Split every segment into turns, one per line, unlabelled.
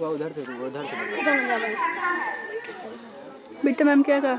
उधर से
बेटा मैम क्या कहा?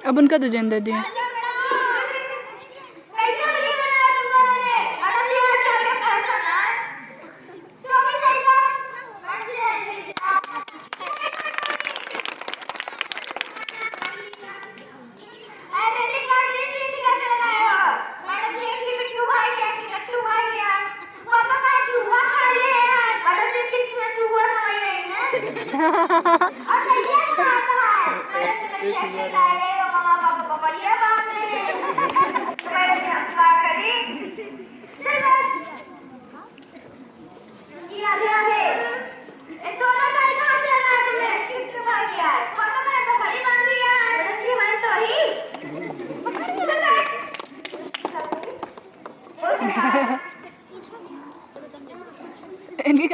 अब उनका तो जेंडर दिया। इनकी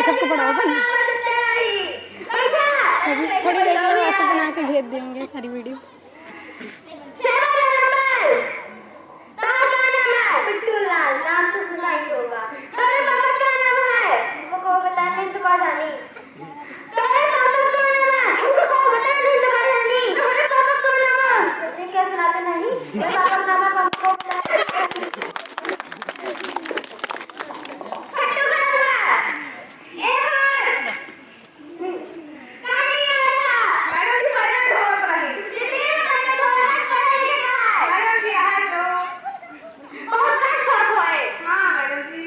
सबको पढ़ाओ थोड़ी देर
भेज देंगे सारी वीडियो।
नाम तो सुना ही होगा। तेरे मामा क्या नाम है? वो बताने तो बात आनी। तेरे मामा क्या नाम है? वो बताने तो बात आनी। तेरे मामा क्या नाम है? तुझे क्या सुनाते नहीं? तेरे मामा नाम हमको बताने। कट्टू बाबा, ए भाई, कहीं आ रहा? मैडम जी मरे ढोल पर। जी मैंने बोला करेंगे क्या? मैडम जी आ लो। बहुत अच्छा हुआ है। हाँ मैडम जी।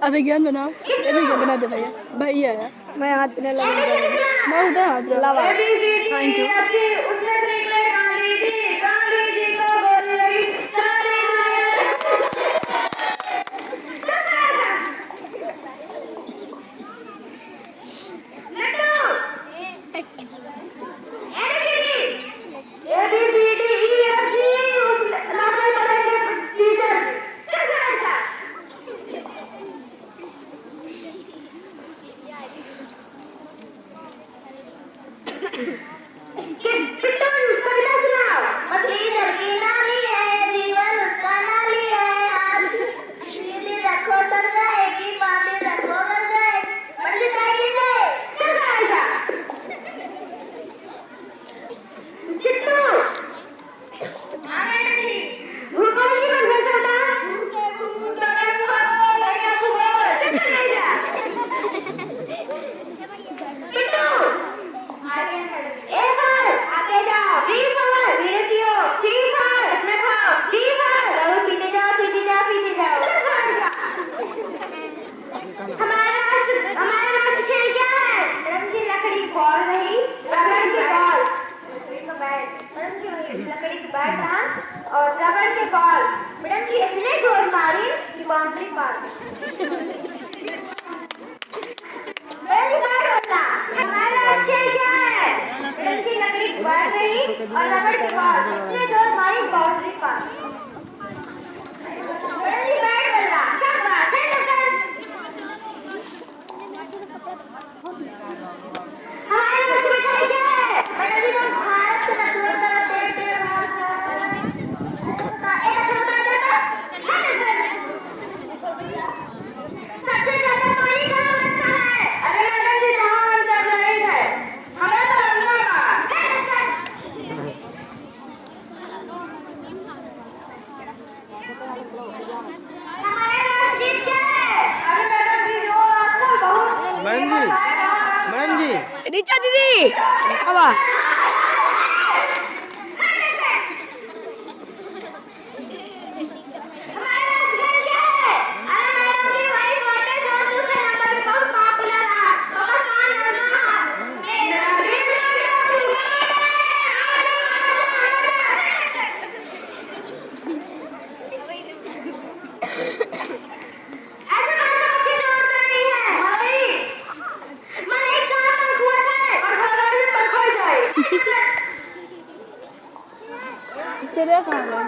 अभिज्ञान बनाओ, अभिज्ञान बना दे भैया। भैया आया,
मैं हाथ में लगा
मैं उधर हाथ
लगा।
Thank you.
और रबड़ के बॉल मैडम जी इतने जोर मारी कि बाउंड्री पार हमारा बच्चे क्या है मैडम जी लकड़ी बढ़ रही और रबड़ के बॉल इतने जोर मारी बाउंड्री पार मैडम जी बैट बल्ला क्या बात है हमारे बच्चे क्या है मैडम जी लोग भारत से नकल करते हैं
रीचा दीदी अब
सीरियस हो गए।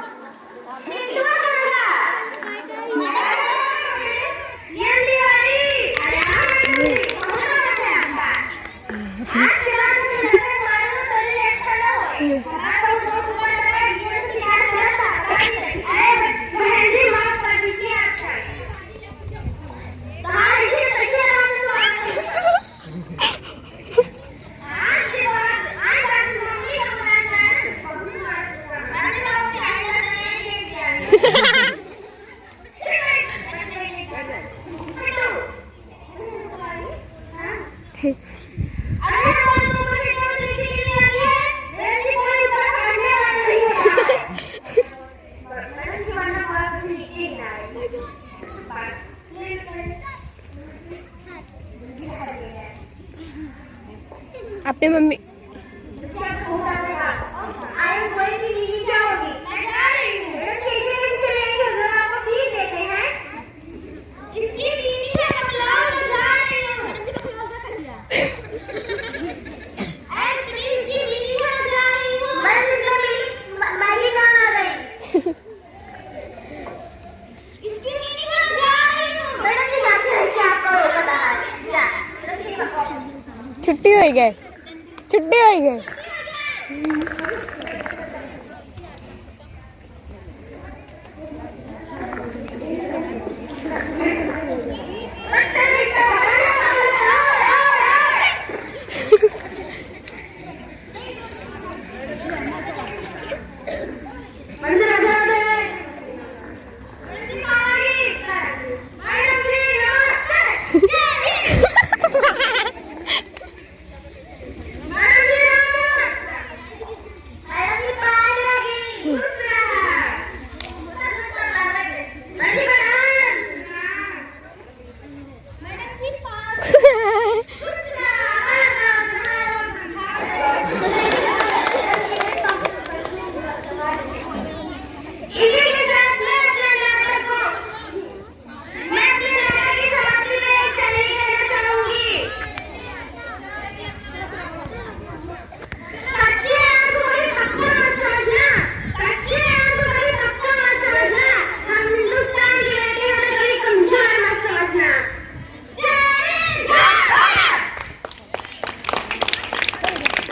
अपनी मम्मी छुट्टी हो गई।